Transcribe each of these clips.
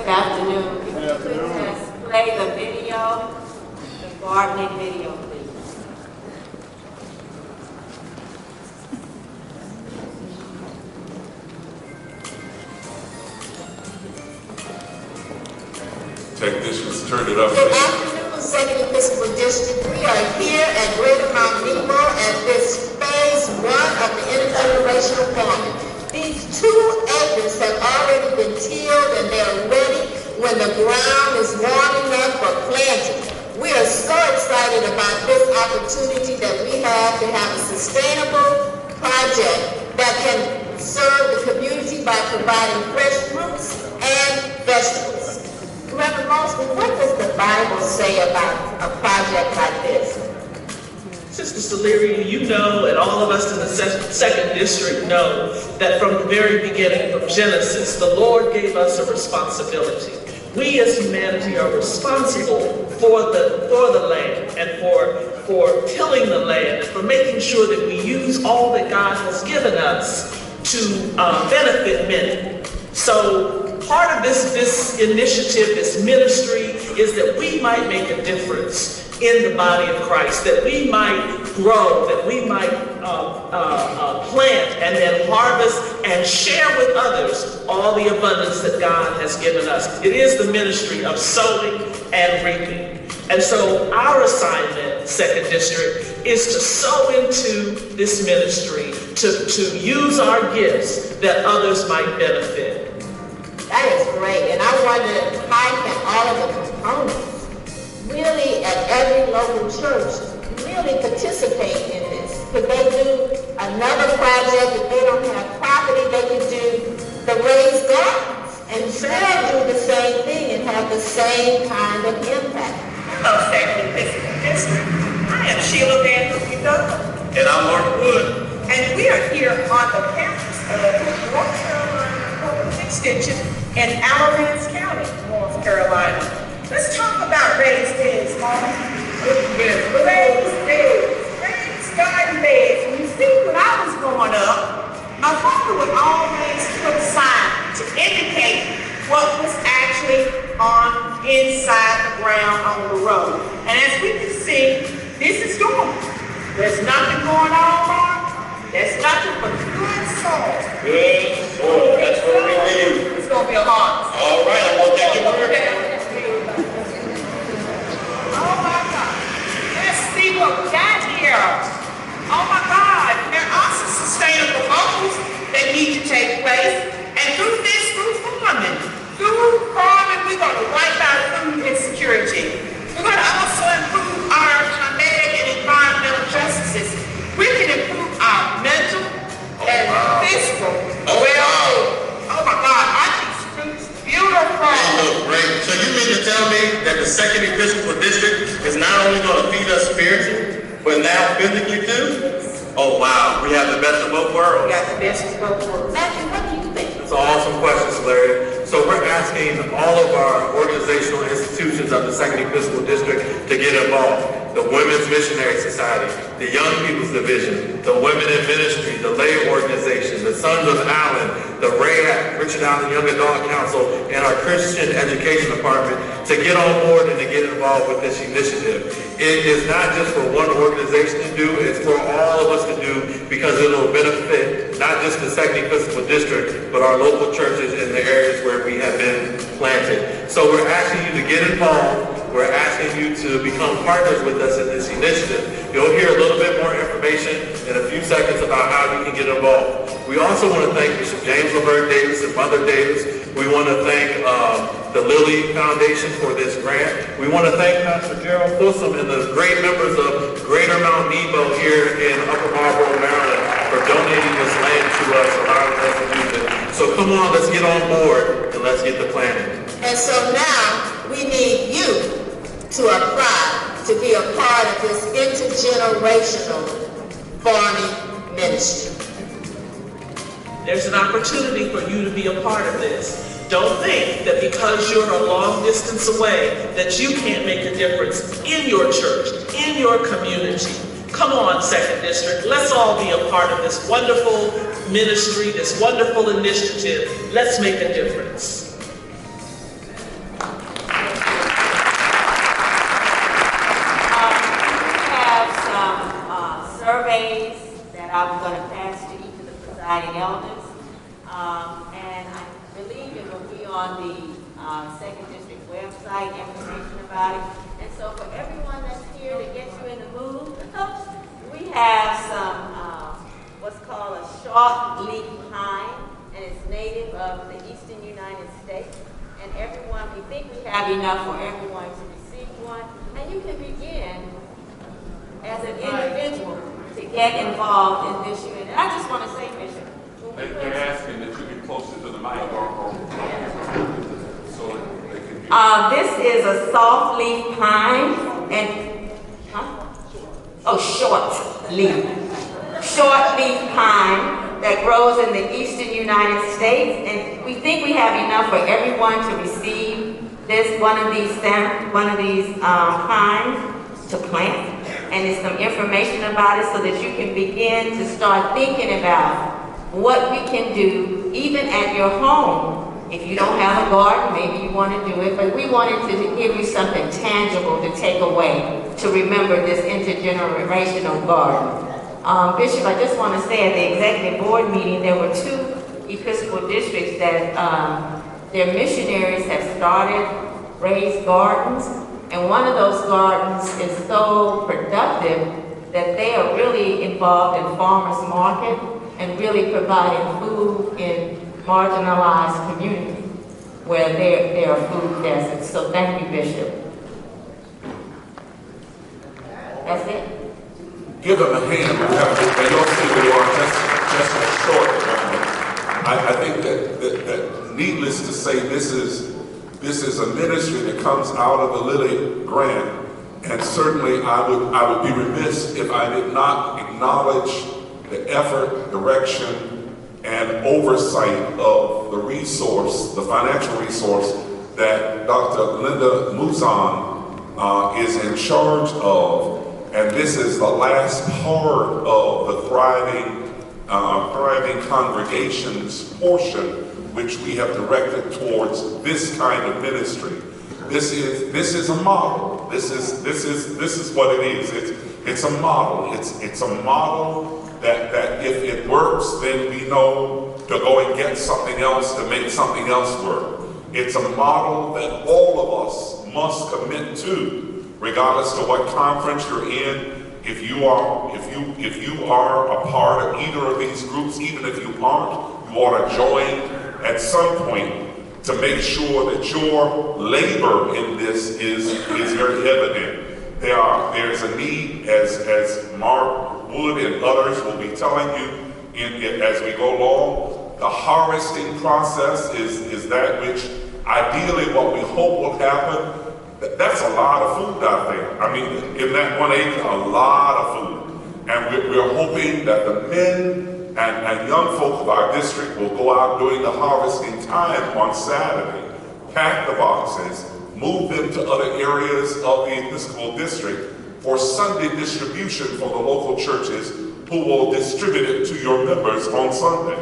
Good afternoon. If you could just play the video, the gardening video, please. Technicians, turn it up. Good afternoon, Second Episcopal District. We are here at Greater Mount Nebo at this phase 1 of the intergenerational farming. These 2 acres have already been tilled and they're ready when the ground is warm enough for planting. We are so excited about this opportunity that we have to have a sustainable project that can serve the community by providing fresh fruits and vegetables. Reverend Mosby, what does the Bible say about a project like this? Sister Selerya, you know, and all of us in the second district know that from the very beginning, from Genesis, the Lord gave us a responsibility. We as humanity are responsible for the land and for tilling the land and for making sure that we use all that God has given us to benefit many. So part of this initiative, this ministry, is that we might make a difference in the body of Christ, that we might grow, that we might plant and then harvest and share with others all the abundance that God has given us. It is the ministry of sowing and reaping. And so our assignment, Second District, is to sow into this ministry, to use our gifts that others might benefit. That is great, and I wonder how can all of the components really at every local church really participate in this? Could they do another project? If they don't have property, they could do the raised gardens and still do the same thing and have the same kind of impact. Hello, Second Episcopal District. I am Sheila Van Douglas. And I'm Mark Wood. And we are here on the campus of North Carolina Public Extension in Amarantz County, North Carolina. Let's talk about raised beds, Mama. Raised beds, raised garden beds. And you see, when I was growing up, my father would always put a sign to indicate what was actually on inside the ground on the road. And as we can see, this is normal. There's nothing going on, Mark. There's nothing but good soil. Good soil. That's what we need. It's going to be a harvest. All right, I'm going to take your word. Oh my God. Let's see what we got here. Oh my God. There are some sustainable goals that need to take place. And through farming, we're going to wipe out food insecurity. We're going to also improve our climatic and environmental justices. We can improve our mental and physical well-being. Oh my God, aren't these fruits beautiful? They look great. So you mean to tell me that the Second Episcopal District is not only going to feed us spiritually, but now physically too? Oh wow, we have the best of both worlds. We got the best of both worlds. Matthew, what do you think? It's an awesome question, Selerya. So we're asking all of our organizational institutions of the Second Episcopal District to get involved. The Women's Missionary Society, the Young People's Division, the Women in Ministry, the Lay Organization, the Sons of Allen, the RAYAC, Richard Allen Young Adult Council, and our Christian Education Department to get on board and to get involved with this initiative. It is not just for one organization to do, it's for all of us to do because it'll benefit not just the Second Episcopal District, but our local churches in the areas where we have been planted. So we're asking you to get involved. We're asking you to become partners with us in this initiative. You'll hear a little bit more information in a few seconds about how you can get involved. We also want to thank Bishop James LaVerne Davis and Mother Davis. We want to thank the Lilly Foundation for this grant. We want to thank Pastor Gerald Folsom and the great members of Greater Mount Nebo here in Upper Marlboro, Maryland for donating this land to us, allowing us to use it. So come on, let's get on board and let's get the planning. And so now we need you to apply to be a part of this intergenerational farming ministry. There's an opportunity for you to be a part of this. Don't think that because you're a long distance away that you can't make a difference in your church, in your community. Come on, Second District, let's all be a part of this wonderful ministry, this wonderful initiative. Let's make a difference. presiding elders. And I believe it will be on the 2nd District website, information about it. And so for everyone that's here to get you in the mood, we have some, what's called a short leaf pine, and it's native of the eastern United States. And everyone, we think we have enough for everyone to receive one. And you can begin as an individual to get involved in this unit. And I just want to say, Bishop, They're asking that you get closer to the mic so that they can hear. this is a soft leaf pine and, short leaf pine that grows in the eastern United States. And we think we have enough for everyone to receive one of these pines to plant. And there's some information about it so that you can begin to start thinking about what we can do even at your home. If you don't have a garden, maybe you want to do it, but we wanted to give you something tangible to take away to remember this intergenerational garden. Bishop, I just want to say at the executive board meeting, there were 2 Episcopal districts that their missionaries have started raised gardens, and one of those gardens is so productive that they are really involved in farmers market and really providing food in marginalized communities where there are food deserts. So thank you, Bishop. That's it. Give them a hand. And you'll see they are just a short moment. I think that needless to say, this is a ministry that comes out of the Lilly Grant, and certainly I would be remiss if I did not acknowledge the effort, direction, and oversight of the resource, the financial resource that Dr. Linda Muzan is in charge of. And this is the last part of the thriving congregations portion, which we have directed towards this kind of ministry. This is a model. This is what it is. It's a model. It's a model that if it works, then we know to go and get something else to make something else work. It's a model that all of us must commit to, regardless to what conference you're in. If you are a part of either of these groups, even if you aren't, you ought to join at some point to make sure that your labor in this is very evident. There's a need, as Mark Wood and others will be telling you as we go along. The harvesting process is that which ideally what we hope will happen. That's a lot of food out there. I mean, in that 1 acre, a lot of food. And we're hoping that the men and young folk of our district will go out during the harvesting time on Saturday, pack the boxes, move them to other areas of the Episcopal district for Sunday distribution for the local churches who will distribute it to your members on Sunday.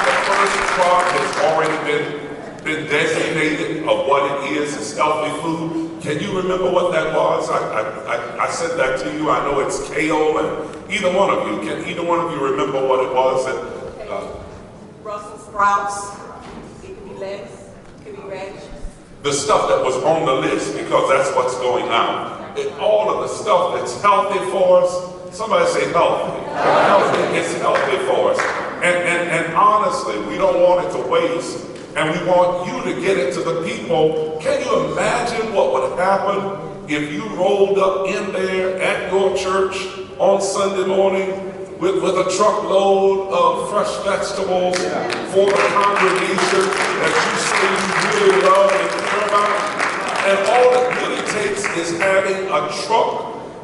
The first crop has already been designated of what it is. It's healthy food. Can you remember what that was? I said that to you. I know it's kale, and either one of you, can either one of you remember what it was that Brussels sprouts, it could be lettuce, it could be radish. the stuff that was on the list, because that's what's going on. And all of the stuff that's healthy for us, somebody say healthy. Healthy. It's healthy for us. And honestly, we don't want it to waste, and we want you to get it to the people. Can you imagine what would happen if you rolled up in there at your church on Sunday morning with a truckload of fresh vegetables for the congregation that you say you really love and care about? And all it really takes is having a truck,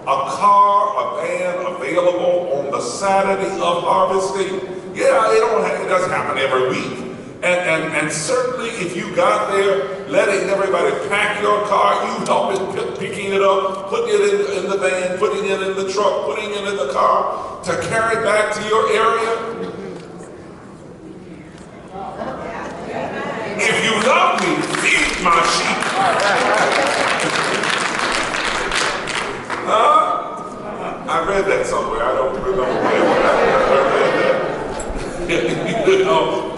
a car, a van available on the Saturday of harvesting. Yeah, it doesn't happen every week. And certainly if you got there, letting everybody pack your car, you help it, picking it up, putting it in the van, putting it in the truck, putting it in the car to carry back to your area. If you love me, feed my sheep. I read that somewhere. I don't remember where, but I read that. You know,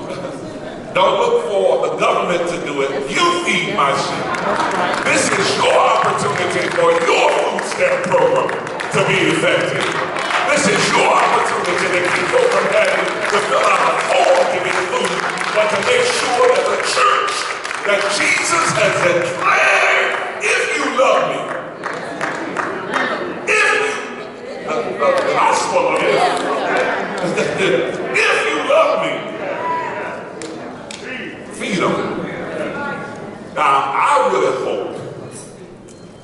don't look for the government to do it. You feed my sheep. This is your opportunity for your food stamp program to be effective. This is your opportunity to keep people from having to fill out a form to get food, but to make sure that the church that Jesus has declared, if you love me, the gospel of it, if you love me, feed them. Now, I really hope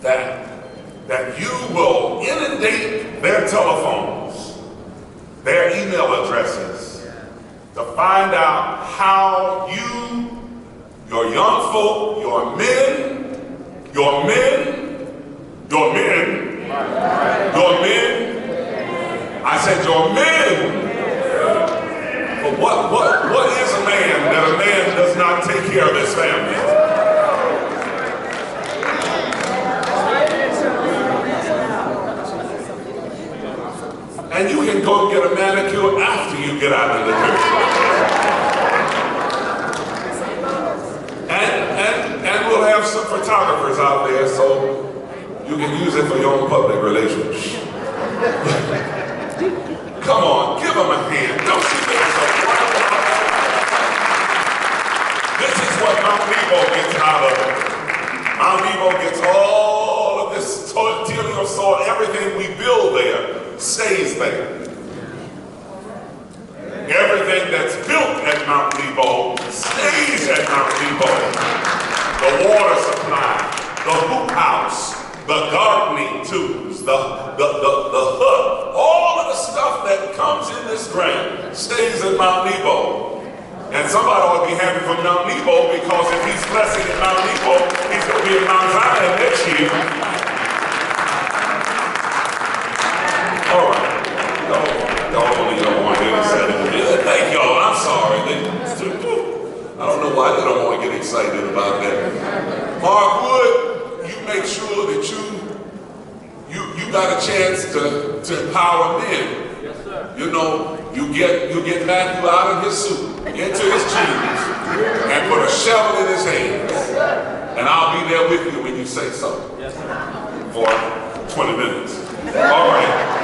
that you will inundate their telephones, their email addresses, to find out how you, your young folk, your men, I said your men. But what is a man that a man does not take care of his family? And you can go get a manicure after you get out of the church. And we'll have some photographers out there so you can use it for your own public relations. Come on, give them a hand. Don't you think so? This is what Mount Nebo gets out of it. Mount Nebo gets all of this tillage soil, everything we build there stays there. Everything that's built at Mount Nebo stays at Mount Nebo. The water supply, the hoop house, the gardening tools, the hut, all of the stuff that comes in this ground stays at Mount Nebo. And somebody ought to be happy for Mount Nebo, because if he's blessing at Mount Nebo, he's going to be at Mount Zion next year. All right. You don't want to get excited. Thank y'all. I'm sorry. I don't know why they don't want to get excited about that. Mark Wood, you make sure that you got a chance to empower men. Yes, sir. You know, you get Matthew out of his suit, into his jeans, and put a shovel in his hands. And I'll be there with you when you say so. Yes, sir. For 20 minutes. All right.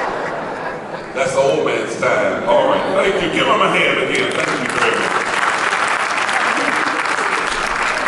That's the old man's time. All right. Thank you. Give him a hand again. Thank you.